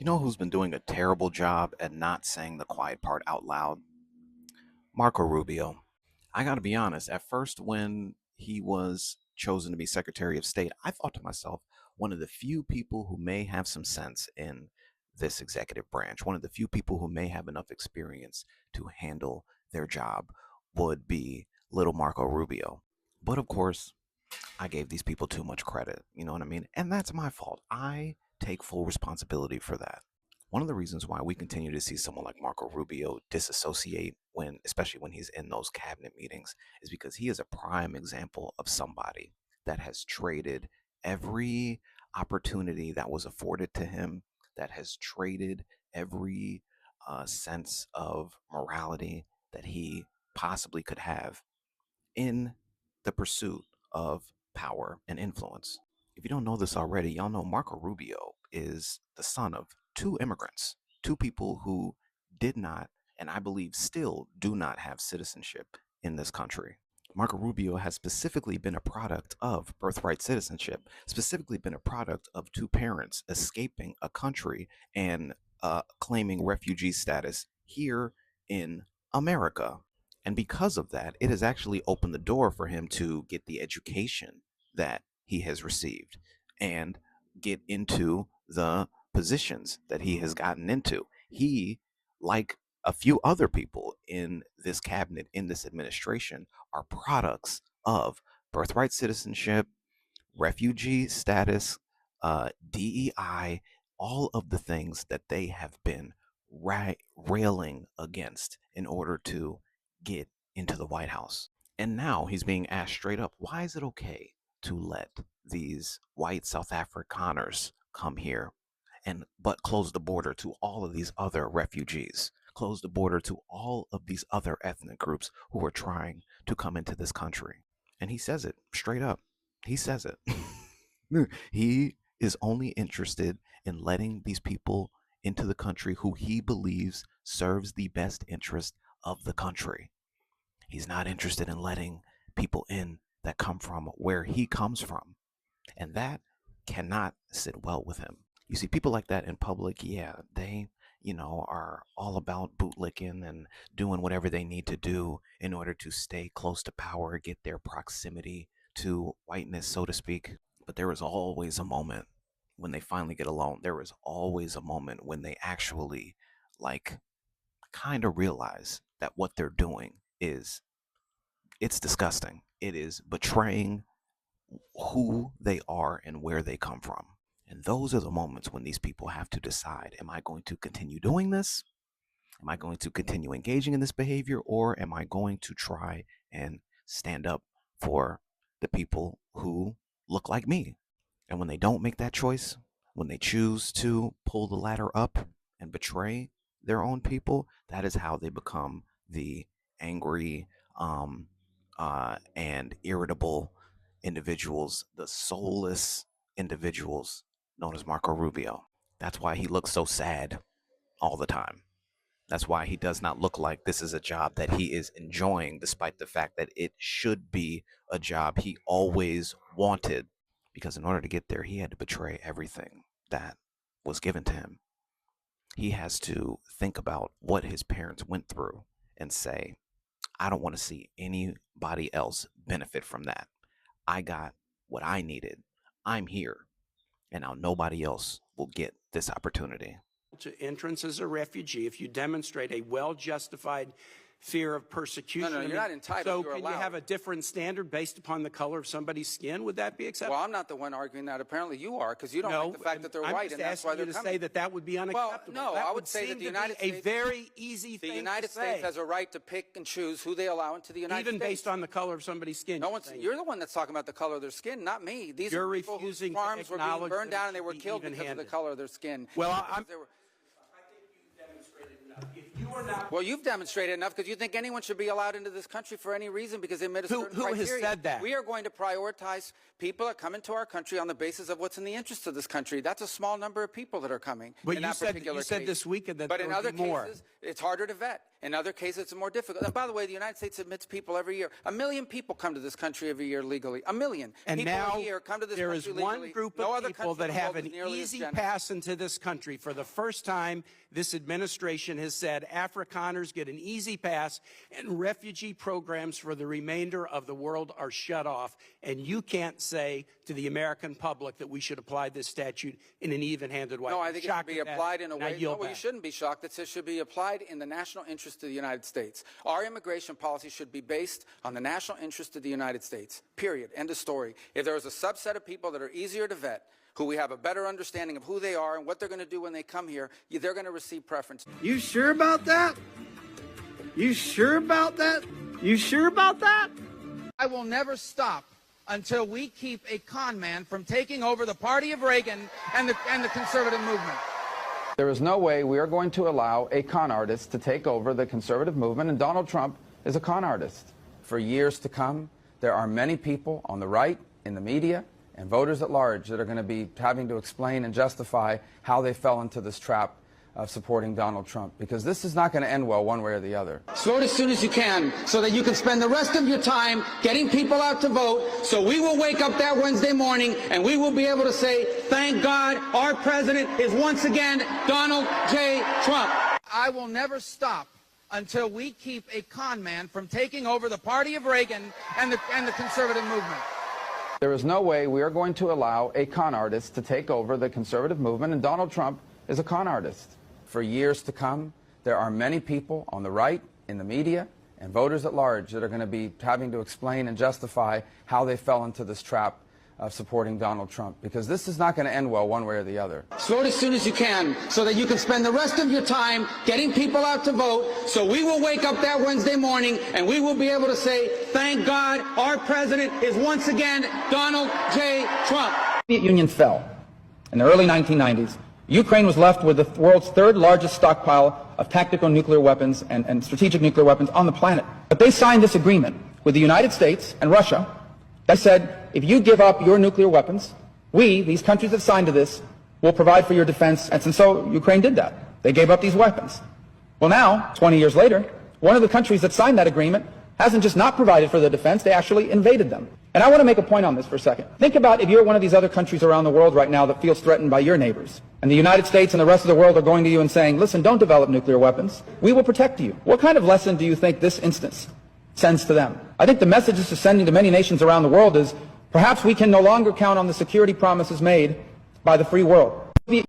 You know who's been doing a terrible job at not saying the quiet part out loud? Marco Rubio. I got to be honest, at first, when he was chosen to be Secretary of State, I thought to myself, one of the few people who may have some sense in this executive branch, one of the few people who may have enough experience to handle their job would be little Marco Rubio. But of course, I gave these people too much credit. You know what I mean? And that's my fault. I take full responsibility for that. One of the reasons why we continue to see someone like Marco Rubio disassociate when, especially when he's in those cabinet meetings, is because he is a prime example of somebody that has traded every opportunity that was afforded to him, that has traded every sense of morality that he possibly could have in the pursuit of power and influence. If you don't know this already, y'all know Marco Rubio is the son of two immigrants, two people who did not, and I believe still do not have citizenship in this country. Marco Rubio has specifically been a product of birthright citizenship, specifically been a product of two parents escaping a country and claiming refugee status here in America. And because of that, it has actually opened the door for him to get the education that he has received and get into the positions that he has gotten into. He, like a few other people in this cabinet, in this administration, are products of birthright citizenship, refugee status, DEI, all of the things that they have been railing against in order to get into the White House. And now he's being asked straight up, why is it okay to let these white South Afrikaners come here and but close the border to all of these other refugees, close the border to all of these other ethnic groups who are trying to come into this country? And he says it straight up. He says it. He is only interested in letting these people into the country who he believes serves the best interest of the country. He's not interested in letting people in that come from where he comes from. And that cannot sit well with him. You see people like that in public, yeah, they, are all about bootlicking and doing whatever they need to do in order to stay close to power, get their proximity to whiteness, so to speak. But there is always a moment when they finally get alone. There is always a moment when they actually, like, kind of realize that what they're doing is, it's disgusting. It is betraying who they are and where they come from. And those are the moments when these people have to decide, am I going to continue doing this? Am I going to continue engaging in this behavior? Or am I going to try and stand up for the people who look like me? And when they don't make that choice, when they choose to pull the ladder up and betray their own people, that is how they become the angry and irritable individuals, the soulless individuals known as Marco Rubio. That's why he looks so sad all the time. That's why he does not look like this is a job that he is enjoying, despite the fact that it should be a job he always wanted. Because in order to get there, he had to betray everything that was given to him. He has to think about what his parents went through and say, I don't want to see anybody else benefit from that. I got what I needed. I'm here. And now nobody else will get this opportunity. To entrance as a refugee if you demonstrate a well-justified fear of persecution. No, you're not entitled. So you're can allowed. you have a different standard based upon the color of somebody's skin? Would that be acceptable? Well, I'm not the one arguing that. Apparently you are, because you don't like the fact that they're white, and that's why they're coming. Say that would be unacceptable. Well, no, that I would say that the United States, a very easy thing the United to say. States has a right to pick and choose who they allow into the United Even States. based on the color of somebody's skin. No one's. You're the one that's talking about the color of their skin, not me. These You're are people whose refusing farms to were being acknowledge burned that down it and they were should be killed because of the even-handed. color of their skin. Well, I think you demonstrated enough. If you Well, you've demonstrated enough because you think anyone should be allowed into this country for any reason because they met a certain criteria. Who has said that? We are going to prioritize people that come into our country on the basis of what's in the interest of this country. That's a small number of people that are coming. But in you that particular said case. this weekend that but there in would other be more. cases, it's harder to vet. In other cases, it's more difficult. And by the way, the United States admits people every year. 1 million people come to this country every year legally. 1 million. And people now a year come to this there country is one legally. group No of other people country that in the have world an is nearly as easy generous. pass into this country. For the first time, this administration has said Afrikaners get an easy pass and refugee programs for the remainder of the world are shut off. And you can't say to the American public that we should apply this statute in an even-handed way. No, I think it should be applied in a way. No, well, you shouldn't be shocked. It should be applied in the national interest of the United States. Our immigration policy should be based on the national interest of the United States, period. End of story. If there is a subset of people that are easier to vet, who we have a better understanding of who they are and what they're going to do when they come here, they're going to receive preference. You sure about that? You sure about that? You sure about that? I will never stop until we keep a con man from taking over the party of Reagan and the conservative movement. There is no way we are going to allow a con artist to take over the conservative movement, and Donald Trump is a con artist. For years to come, there are many people on the right, in the media, and voters at large that are going to be having to explain and justify how they fell into this trap of supporting Donald Trump, because this is not going to end well one way or the other. Vote as soon as you can so that you can spend the rest of your time getting people out to vote, so we will wake up that Wednesday morning and we will be able to say, thank God our president is once again Donald J. Trump. I will never stop until we keep a con man from taking over the party of Reagan and the conservative movement. There is no way we are going to allow a con artist to take over the conservative movement, and Donald Trump is a con artist. For years to come, there are many people on the right, in the media, and voters at large that are going to be having to explain and justify how they fell into this trap of supporting Donald Trump, because this is not going to end well one way or the other. Vote as soon as you can so that you can spend the rest of your time getting people out to vote, so we will wake up that Wednesday morning and we will be able to say, thank God our president is once again Donald J. Trump. The Soviet Union fell in the early 1990s. Ukraine was left with the world's third largest stockpile of tactical nuclear weapons and strategic nuclear weapons on the planet. But they signed this agreement with the United States and Russia that said, if you give up your nuclear weapons, we, these countries that signed to this, will provide for your defense. And so Ukraine did that. They gave up these weapons. Well, now, 20 years later, one of the countries that signed that agreement hasn't just not provided for the defense, they actually invaded them. And I want to make a point on this for a second. Think about if you're one of these other countries around the world right now that feels threatened by your neighbors, and the United States and the rest of the world are going to you and saying, listen, don't develop nuclear weapons. We will protect you. What kind of lesson do you think this instance sends to them? I think the message this is sending to many nations around the world is perhaps we can no longer count on the security promises made by the free world.